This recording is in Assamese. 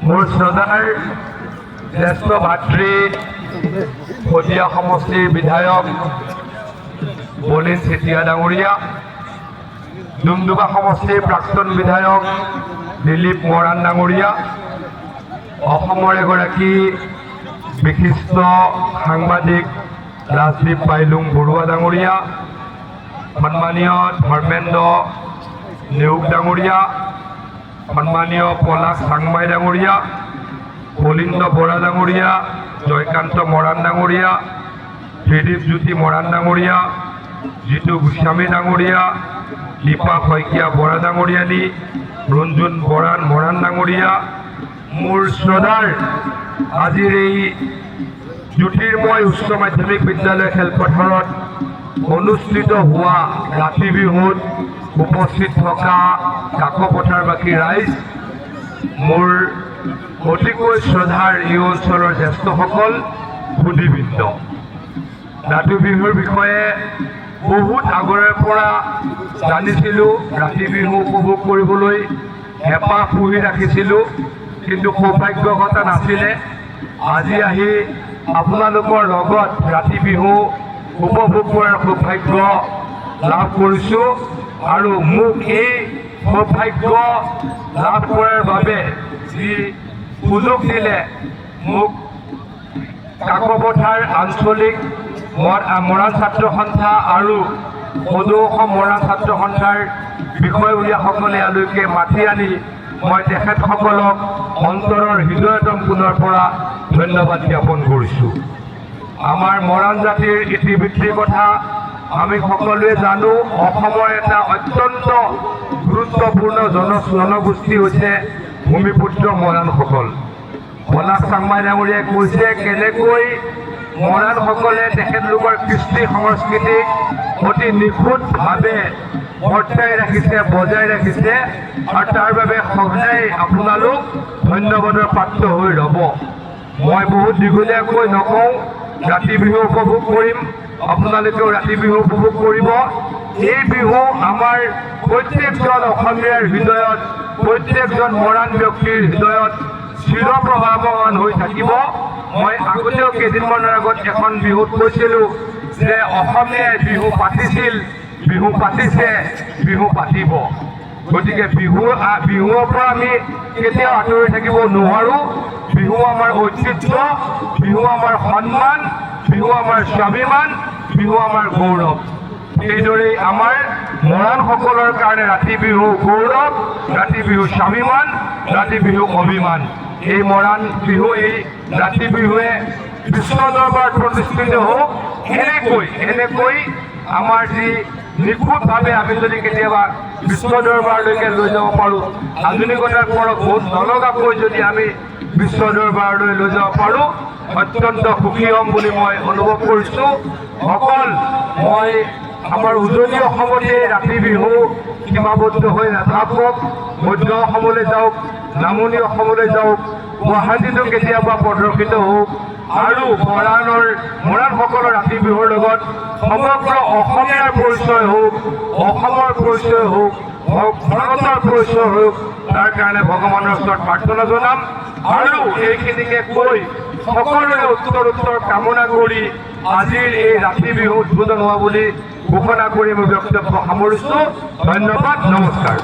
মোৰ শ্ৰদ্ধাৰ জ্যেষ্ঠ ভাতৃ শদিয়া সমষ্টিৰ বিধায়ক বলিন চেতিয়া ডাঙৰীয়া, ডুমডুমা সমষ্টিৰ প্ৰাক্তন বিধায়ক দিলীপ মৰাণ ডাঙৰীয়া, অসমৰ এগৰাকী বিশিষ্ট সাংবাদিক ৰাজদীপ বাইলুং বৰুৱা ডাঙৰীয়া, সন্মানীয় ধৰ্মেন্দ্ৰ নেওগ ডাঙৰীয়া, সন্মানীয় পলাশ চাংমাই ডাঙৰীয়া, পলিন্দ্ৰ বৰা ডাঙৰীয়া, জয়কান্ত মৰাণ ডাঙৰীয়া, ত্ৰিদীপ জ্যোতি মৰাণ ডাঙৰীয়া, জিতু গোস্বামী ডাঙৰীয়া, দীপা শইকীয়া বৰা ডাঙৰীয়ানী, ৰঞ্জুন বৰাণ মৰাণ ডাঙৰীয়া, মোৰ শ্ৰদ্ধাৰ আজিৰ এই জ্যোতিৰ্ময় উচ্চ মাধ্যমিক বিদ্যালয় খেলপথাৰত অনুষ্ঠিত হোৱা ৰাতি বিহুত উপস্থিত থকা কাকপথাৰবাসী ৰাইজ, মোৰ অতিকৈ শ্ৰদ্ধাৰ এই অঞ্চলৰ জ্যেষ্ঠসকল, সুধীবৃন্দ, ৰাতি বিহুৰ বিষয়ে বহুত আগৰে পৰা জানিছিলোঁ, ৰাতি বিহু উপভোগ কৰিবলৈ হেঁপাহ পুহি ৰাখিছিলোঁ, কিন্তু সৌভাগ্যতা নাছিলে। আজি আহি আপোনালোকৰ লগত ৰাতি বিহু উপভোগ কৰাৰ সৌভাগ্য লাভ কৰিছোঁ আৰু মোক এই সৌভাগ্য লাভ কৰাৰ বাবে যি সুযোগ দিলে মোক কাকপথাৰ আঞ্চলিক মৰাণ ছাত্ৰ সন্থা আৰু সদৌ অসম মৰাণ ছাত্ৰ সন্থাৰ বিষয়ববীয়াসকলে ইয়ালৈকে মাতি আনি মই তেখেতসকলক অন্তৰৰ হৃদয়তম কোণৰ পৰা ধন্যবাদ জ্ঞাপন কৰিছোঁ। আমাৰ মৰাণ জাতিৰ ইতিবৃত্তিৰ কথা আমি সকলোৱে জানো। অসমৰ এটা অত্যন্ত গুৰুত্বপূৰ্ণ জনগোষ্ঠী হৈছে ভূমিপুত্ৰ মৰাণসকল। পলাশ চাংমাই ডাঙৰীয়াই কৈছে কেনেকৈ মৰাণসকলে তেখেতলোকৰ কৃষ্টি সংস্কৃতিক অতি নিখুঁতভাৱে বৰ্তাই ৰাখিছে, বজাই ৰাখিছে, আৰু তাৰ বাবে সদায় আপোনালোক ধন্যবাদৰ পাত্ৰ হৈ ৰ'ব। মই বহুত দীঘলীয়াকৈ নকওঁ, ৰাতি বিহু উপভোগ কৰিম, আপোনালোকেও ৰাতি বিহু উপভোগ কৰিব। এই বিহু আমাৰ প্ৰত্যেকজন অসমীয়াৰ হৃদয়ত, প্ৰত্যেকজন মৰাণ ব্যক্তিৰ হৃদয়ত চিৰপ্ৰভাৱমান হৈ থাকিব। মই আগতেও কেইদিনমানৰ আগত এখন বিহুত কৈছিলোঁ যে অসমীয়াই বিহু পাতিছিল, বিহু পাতিছে, বিহু পাতিব। গতিকে বিহুৰ পৰা আমি কেতিয়াও আঁতৰি থাকিব নোৱাৰোঁ। বিহু আমাৰ ঐতিহ্য, বিহু আমাৰ সন্মান, বিহু আমাৰ স্বাভিমান, বিহু আমাৰ গৌৰৱ। সেইদৰেই আমাৰ মৰাণসকলৰ কাৰণে ৰাতি বিহু গৌৰৱ, ৰাতি বিহু স্বাভিমান, ৰাতি বিহু অভিমান। এই মৰাণ বিহু, এই ৰাতি বিহুৱে বিশ্ব দৰবাৰত প্ৰতিষ্ঠিত হওক। এনেকৈ আমাৰ যি নিখুঁতভাৱে আমি যদি কেতিয়াবা বিশ্ব দৰবাৰলৈকে লৈ যাব পাৰোঁ, আধুনিকতাৰ পৰা বহুত নলগাকৈ যদি আমি বিশ্ব দৰবাৰলৈ লৈ যাব পাৰোঁ, অত্যন্ত সুখী হ'ম বুলি মই অনুভৱ কৰিছোঁ। অকল মই আমাৰ উজনি অসমতে ৰাতি বিহু সীমাবদ্ধ হৈ নাথাকক, মধ্য অসমলৈ যাওক, নামনি অসমলৈ যাওক, গুৱাহাটীতো কেতিয়াবা প্ৰদৰ্শিত হওক, আৰু মৰাণসকলৰ ৰাতি বিহুৰ লগত সমগ্ৰ অসমীয়াৰ পৰিচয় হওক, অসমৰ পৰিচয় হওক, ভাৰতৰ পৰিচয় হওক, তাৰ কাৰণে ভগৱানৰ ওচৰত প্ৰাৰ্থনা জনাম। আৰু এইখিনিকে কৈ সকলোৰে উত্তৰ কামনা কৰি আজিৰ এই ৰাতি বিহু উদ্বোধন হোৱা বুলি ঘোষণা কৰি মই বক্তব্য সামৰিছোঁ। ধন্যবাদ, নমস্কাৰ।